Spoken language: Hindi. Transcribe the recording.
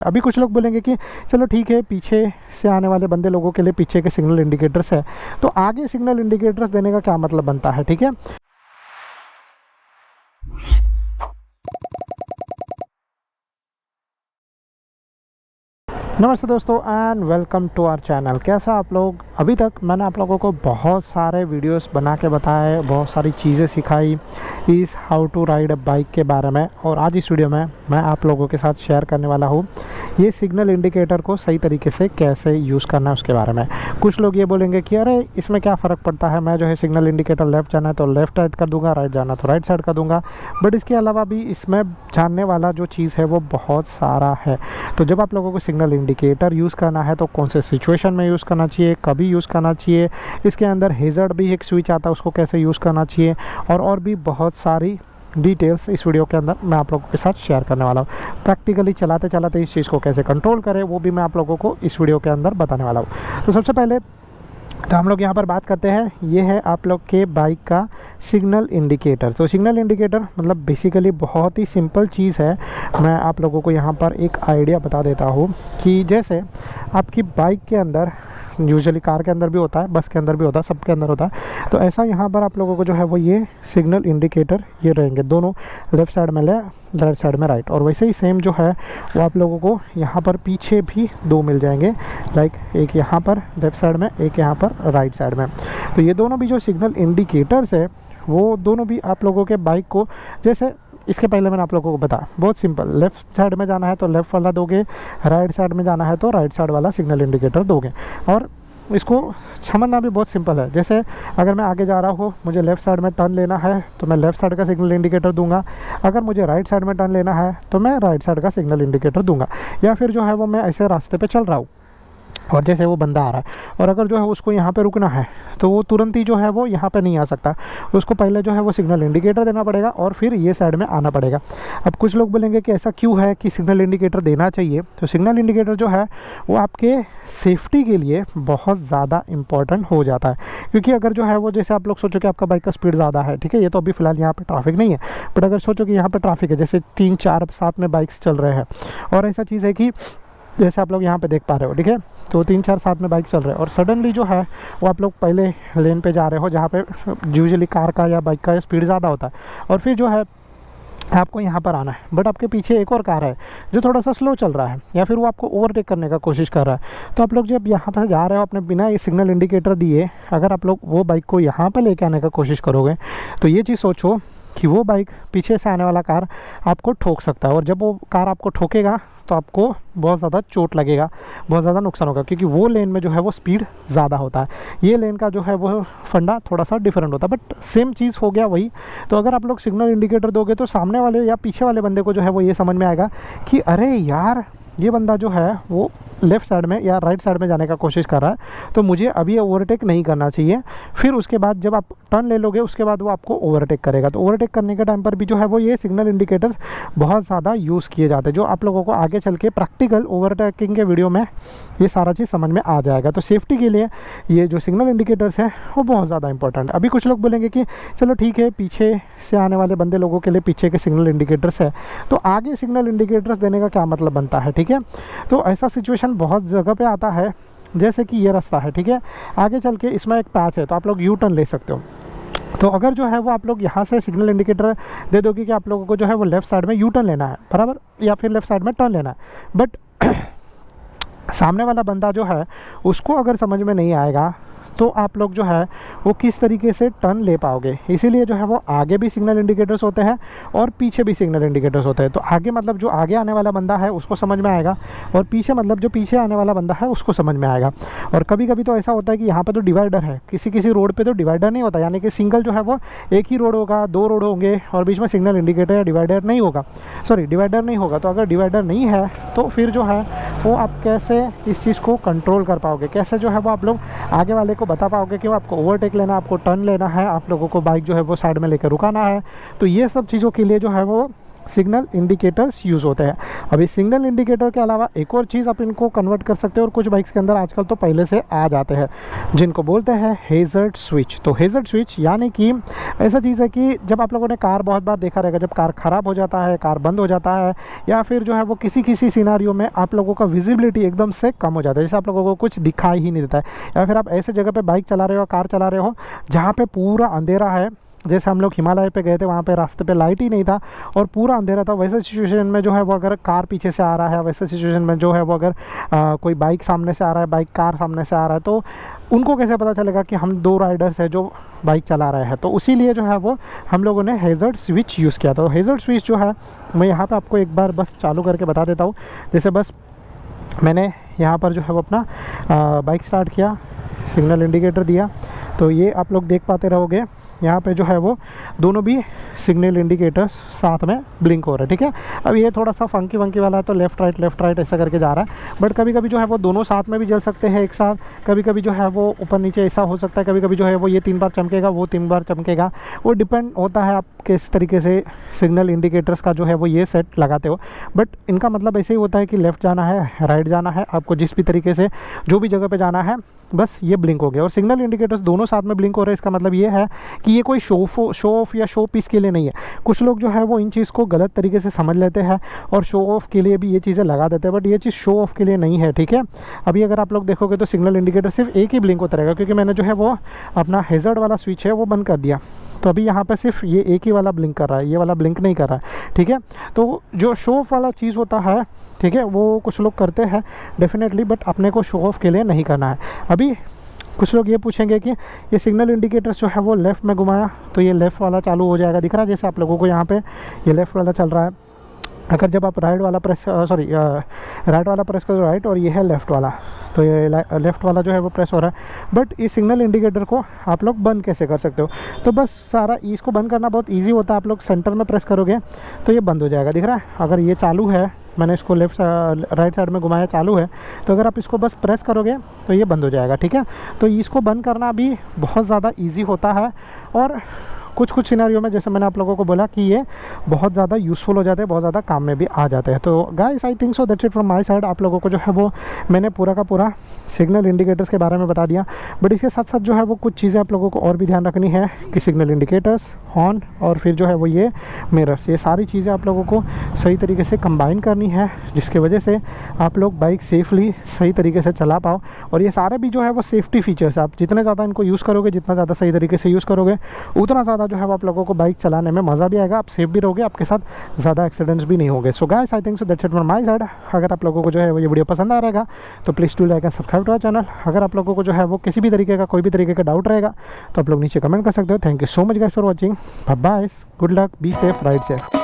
अभी कुछ लोग बोलेंगे कि चलो ठीक है, पीछे से आने वाले बंदे लोगों के लिए पीछे के सिग्नल इंडिकेटर्स है, तो आगे सिग्नल इंडिकेटर्स देने का क्या मतलब बनता है। ठीक है, नमस्ते दोस्तों and welcome to our channel. कैसा आप लोग? अभी तक मैंने आप लोगों को बहुत सारे वीडियोस बना के बताए, बहुत सारी चीज़ें सिखाई इस how to ride a bike के बारे में, और आज इस वीडियो में मैं आप लोगों के साथ शेयर करने वाला हूँ ये सिग्नल इंडिकेटर को सही तरीके से कैसे यूज़ करना है उसके बारे में। कुछ लोग ये बोलेंगे कि अरे इसमें क्या फ़र्क पड़ता है, मैं जो है सिग्नल इंडिकेटर लेफ़्ट जाना है तो लेफ़्ट साइड कर दूँगा, राइट जाना तो राइट साइड कर दूँगा। बट इसके अलावा भी इसमें जानने वाला जो चीज़ है वो बहुत सारा है। तो जब आप लोगों को सिग्नल इंडिकेटर यूज़ करना है तो कौन से सिचुएशन में यूज़ करना चाहिए, कभी यूज़ करना चाहिए, इसके अंदर हेज़र्ड भी एक स्विच आता है उसको कैसे यूज़ करना चाहिए, और भी बहुत सारी डिटेल्स इस वीडियो के अंदर मैं आप लोगों के साथ शेयर करने वाला हूँ। प्रैक्टिकली चलाते चलाते इस चीज़ को कैसे कंट्रोल करें वो भी मैं आप लोगों को इस वीडियो के अंदर बताने वाला हूँ। तो सबसे पहले तो हम लोग यहाँ पर बात करते हैं, ये है आप लोग के बाइक का सिग्नल इंडिकेटर। तो सिग्नल इंडिकेटर मतलब बेसिकली बहुत ही सिंपल चीज़ है। मैं आप लोगों को यहाँ पर एक आइडिया बता देता हूँ कि जैसे आपकी बाइक के अंदर, यूजुअली कार के अंदर भी होता है, बस के अंदर भी होता है, सबके अंदर होता है, तो ऐसा यहाँ पर आप लोगों को जो है वो ये सिग्नल इंडिकेटर ये रहेंगे, दोनों लेफ़्ट साइड में राइट साइड में राइट। और वैसे ही सेम जो है वो आप लोगों को यहाँ पर पीछे भी दो मिल जाएंगे, लाइक एक यहाँ पर लेफ़्ट साइड में, एक यहाँ पर राइट साइड में। तो ये दोनों भी जो सिग्नल इंडिकेटर्स है वो दोनों भी आप लोगों के बाइक को, जैसे इसके पहले मैंने आप लोगों को बताया, बहुत सिंपल, लेफ़्ट साइड में जाना है तो लेफ़्ट वाला दोगे, राइट साइड में जाना है तो राइट साइड वाला सिग्नल इंडिकेटर दोगे। और इसको समझना भी बहुत सिंपल है। जैसे अगर मैं आगे जा रहा हूँ, मुझे लेफ़्ट साइड में टर्न लेना है तो मैं लेफ़्ट साइड का सिग्नल इंडिकेटर दूंगा, अगर मुझे राइट साइड में टर्न लेना है तो मैं राइट साइड का सिग्नल इंडिकेटर दूंगा। या फिर जो है वो मैं ऐसे रास्ते पे चल रहा हूँ और जैसे वो बंदा आ रहा है और अगर जो है उसको यहाँ पे रुकना है तो वो तुरंत ही जो है वो यहाँ पे नहीं आ सकता, उसको पहले जो है वो सिग्नल इंडिकेटर देना पड़ेगा और फिर ये साइड में आना पड़ेगा। अब कुछ लोग बोलेंगे कि ऐसा क्यों है कि सिग्नल इंडिकेटर देना चाहिए। तो सिग्नल इंडिकेटर जो है वो आपके सेफ्टी के लिए बहुत ज़्यादा इम्पॉर्टेंट हो जाता है, क्योंकि अगर जो है वो, जैसे आप लोग सोचो कि आपका बाइक का स्पीड ज़्यादा है, ठीक है, ये तो अभी फ़िलहाल यहाँ पर ट्रैफिक नहीं है, बट अगर सोचो कि यहाँ पर ट्रैफिक है, जैसे 3-4 साथ में बाइक्स चल रहे हैं, और ऐसा चीज़ है कि जैसे आप लोग यहाँ पे देख पा रहे हो, ठीक है, तो 3-4 साथ में बाइक चल रहे हैं और सडनली जो है वो आप लोग पहले लेन पे जा रहे हो जहाँ पे यूजुअली कार का या बाइक का स्पीड ज़्यादा होता है, और फिर जो है आपको यहाँ पर आना है, बट आपके पीछे एक और कार है जो थोड़ा सा स्लो चल रहा है या फिर वो आपको ओवरटेक करने का कोशिश कर रहा है। तो आप लोग जब यहाँ पर जा रहे हो अपने बिना ये सिग्नल इंडिकेटर दिए, अगर आप लोग वो बाइक को यहाँ पर लेके आने का कोशिश करोगे तो ये चीज़ सोचो कि वो बाइक, पीछे से आने वाला कार आपको ठोक सकता है, और जब वो कार आपको ठोकेगा तो आपको बहुत ज़्यादा चोट लगेगा, बहुत ज़्यादा नुकसान होगा, क्योंकि वो लेन में जो है वो स्पीड ज़्यादा होता है, ये लेन का जो है वो फंडा थोड़ा सा डिफरेंट होता है, बट सेम चीज़ हो गया वही। तो अगर आप लोग सिग्नल इंडिकेटर दोगे तो सामने वाले या पीछे वाले बंदे को जो है वो ये समझ में आएगा कि अरे यार, ये बंदा जो है वो लेफ़्ट साइड में या राइट साइड में जाने का कोशिश कर रहा है, तो मुझे अभी ओवरटेक नहीं करना चाहिए। फिर उसके बाद जब आप टर्न ले लोगे उसके बाद वो आपको ओवरटेक करेगा। तो ओवरटेक करने के टाइम पर भी जो है वो ये सिग्नल इंडिकेटर्स बहुत ज़्यादा यूज़ किए जाते हैं, जो आप लोगों को आगे चल के प्रैक्टिकल ओवरटेकिंग के वीडियो में ये सारा चीज़ समझ में आ जाएगा। तो सेफ्टी के लिए ये जो सिग्नल इंडिकेटर्स हैं वो बहुत ज़्यादा इंपॉर्टेंट है। अभी कुछ लोग बोलेंगे कि चलो ठीक है, पीछे से आने वाले बंदे लोगों के लिए पीछे के सिग्नल इंडिकेटर्स है, तो आगे सिग्नल इंडिकेटर्स देने का क्या मतलब बनता है। ठीक है, तो ऐसा सिचुएशन बहुत जगह पे आता है, जैसे कि ये रास्ता है, ठीक है, आगे चल के इसमें एक पैच है तो आप लोग यू टर्न ले सकते हो। तो अगर जो है वो आप लोग यहाँ से सिग्नल इंडिकेटर दे दोगे कि आप लोगों को जो है वो लेफ़्ट साइड में यू टर्न लेना है, बराबर, या फिर लेफ़्ट साइड में टर्न लेना है, बट सामने वाला बंदा जो है उसको अगर समझ में नहीं आएगा तो आप लोग जो है वो किस तरीके से टर्न ले पाओगे। इसीलिए जो है वो आगे भी सिग्नल इंडिकेटर्स होते हैं और पीछे भी सिग्नल इंडिकेटर्स होते हैं। तो आगे मतलब जो आगे आने वाला बंदा है उसको समझ में आएगा, और पीछे मतलब जो पीछे आने वाला बंदा है उसको समझ में आएगा। और कभी कभी तो ऐसा होता है कि यहाँ पर तो डिवाइडर है, किसी किसी रोड पर तो डिवाइडर नहीं होता, यानी कि सिंगल जो है वो एक ही रोड होगा, 2 रोड होंगे और बीच में सिग्नल इंडिकेटर या डिवाइडर नहीं होगा, डिवाइडर नहीं होगा। तो अगर डिवाइडर नहीं है तो फिर जो है वो आप कैसे इस चीज़ को कंट्रोल कर पाओगे, कैसे जो है वो आप लोग आगे वाले को बता पाओगे कि वो आपको ओवरटेक लेना है, आपको टर्न लेना है, आप लोगों को बाइक जो है वो साइड में लेकर रुकाना है। तो ये सब चीज़ों के लिए जो है वो सिग्नल इंडिकेटर्स यूज़ होते हैं। अभी सिग्नल इंडिकेटर के अलावा एक और चीज़ आप इनको कन्वर्ट कर सकते हो और कुछ बाइक्स के अंदर आजकल तो पहले से आ जाते हैं, जिनको बोलते हैं हैज़र्ड स्विच। तो हैज़र्ड स्विच यानी कि ऐसा चीज़ है कि जब आप लोगों ने कार बहुत बार देखा रहेगा, जब कार ख़राब हो जाता है, कार बंद हो जाता है, या फिर जो है वो किसी सिनारियो में आप लोगों का विजिबिलिटी एकदम से कम हो जाता है, जैसे आप लोगों को कुछ दिखाई ही नहीं देता है, या फिर आप ऐसे जगह पे बाइक चला रहे हो, कार चला रहे हो जहाँ पे पूरा अंधेरा है। जैसे हम लोग हिमालय पे गए थे, वहाँ पे रास्ते पे लाइट ही नहीं था और पूरा अंधेरा था। वैसे सिचुएशन में जो है वो अगर कार पीछे से आ रहा है, वैसे सिचुएशन में जो है वो अगर कोई बाइक सामने से आ रहा है, कार सामने से आ रहा है, तो उनको कैसे पता चलेगा कि हम दो राइडर्स हैं जो बाइक चला रहे हैं। तो उसी लिए जो है वो हम लोगों ने हैज़र्ड स्विच यूज़ किया। तो हैज़र्ड स्विच जो है मैं यहाँ पर आपको एक बार बस चालू करके बता देता हूँ। जैसे बस मैंने यहाँ पर जो है वो अपना बाइक स्टार्ट किया, सिग्नल इंडिकेटर दिया, तो ये आप लोग देख पाते रहोगे यहाँ पे जो है वो दोनों भी सिग्नल इंडिकेटर्स साथ में ब्लिंक हो रहे हैं, ठीक है। अब ये थोड़ा सा फंकी वाला है, तो लेफ़्ट राइट ऐसा करके जा रहा है, बट कभी कभी जो है वो दोनों साथ में भी जल सकते हैं एक साथ। कभी कभी जो है वो ऊपर नीचे ऐसा हो सकता है, कभी कभी जो है वो ये 3 बार चमकेगा, वो 3 बार चमकेगा। वो डिपेंड होता है आप किस तरीके से सिग्नल इंडिकेटर्स का जो है वो ये सेट लगाते हो। बट इनका मतलब ऐसे ही होता है कि लेफ़्ट जाना है, राइट जाना है, आपको जिस भी तरीके से जो भी जगह पे जाना है, बस ये ब्लिंक हो गया। और सिग्नल इंडिकेटर्स दोनों साथ में ब्लिंक हो रहे हैं, इसका मतलब ये है कि ये कोई शो ऑफ या शो पीस के लिए नहीं है। कुछ लोग जो है वो इन चीज़ को गलत तरीके से समझ लेते हैं और शो ऑफ के लिए भी ये चीज़ें लगा देते हैं, बट ये चीज़ शो ऑफ के लिए नहीं है, ठीक है। अभी अगर आप लोग देखोगे तो सिग्नल इंडिकेटर सिर्फ एक ही ब्लिंक होता रहेगा, क्योंकि मैंने जो है वो अपना हैज़र्ड वाला स्विच है वो बंद कर दिया। तो अभी यहाँ पे सिर्फ ये एक ही वाला ब्लिंक कर रहा है, ये वाला ब्लिंक नहीं कर रहा है, ठीक है। तो जो शो ऑफ वाला चीज़ होता है, ठीक है, वो कुछ लोग करते हैं डेफिनेटली, बट अपने को शो ऑफ के लिए नहीं करना है। अभी कुछ लोग ये पूछेंगे कि ये सिग्नल इंडिकेटर्स जो है वो लेफ़्ट में घुमाया तो ये लेफ़्ट वाला चालू हो जाएगा, दिख रहा है जैसे आप लोगों को यहाँ पे ये लेफ़्ट वाला चल रहा है। अगर जब आप राइट वाला प्रेस करो राइट, और ये है लेफ़्ट वाला, तो ये लेफ़्ट वाला जो है वो प्रेस हो रहा है। बट इस सिग्नल इंडिकेटर को आप लोग बंद कैसे कर सकते हो? तो बस सारा इसको बंद करना बहुत इजी होता है। आप लोग सेंटर में प्रेस करोगे तो ये बंद हो जाएगा, दिख रहा है। अगर ये चालू है, मैंने इसको राइट साइड में घुमाया, चालू है, तो अगर आप इसको बस प्रेस करोगे तो ये बंद हो जाएगा, ठीक है। तो इसको बंद करना भी बहुत ज़्यादा ईजी होता है, और कुछ सिनेरियो में जैसे मैंने आप लोगों को बोला कि ये बहुत ज़्यादा यूज़फुल हो जाते हैं, बहुत ज़्यादा काम में भी आ जाते हैं। तो guys I think so that's it from my side. आप लोगों को जो है वो मैंने पूरा का पूरा सिग्नल इंडिकेटर्स के बारे में बता दिया, बट इसके साथ साथ जो है वो कुछ चीज़ें आप लोगों को और भी ध्यान रखनी है कि सिग्नल इंडिकेटर्स, हॉर्न, और फिर जो है वो ये मिरर्स, ये सारी चीज़ें आप लोगों को सही तरीके से कंबाइन करनी है, जिसकी वजह से आप लोग बाइक सेफली सही तरीके से चला पाओ। और ये सारे भी जो है वो सेफ्टी फीचर्स, आप जितने ज़्यादा इनको यूज़ करोगे, जितना ज़्यादा सही तरीके से यूज़ करोगे, उतना ज़्यादा जो है वो आप लोगों को बाइक चलाने में मज़ा भी आएगा, आप सेफ भी रहोगे, आपके साथ ज़्यादा एक्सीडेंट्स भी नहीं होंगे। So guys I think so that's it from my side. अगर आप लोगों को जो है वो ये वीडियो पसंद आ रहेगा तो please do like and subscribe to our channel. अगर आप लोगों को जो है वो किसी भी तरीके का कोई भी तरीके का डाउट रहेगा तो आप लोग नीचे कमेंट कर सकते हो। Thank you so much guys for watching, bye bye, good luck, be safe, ride safe.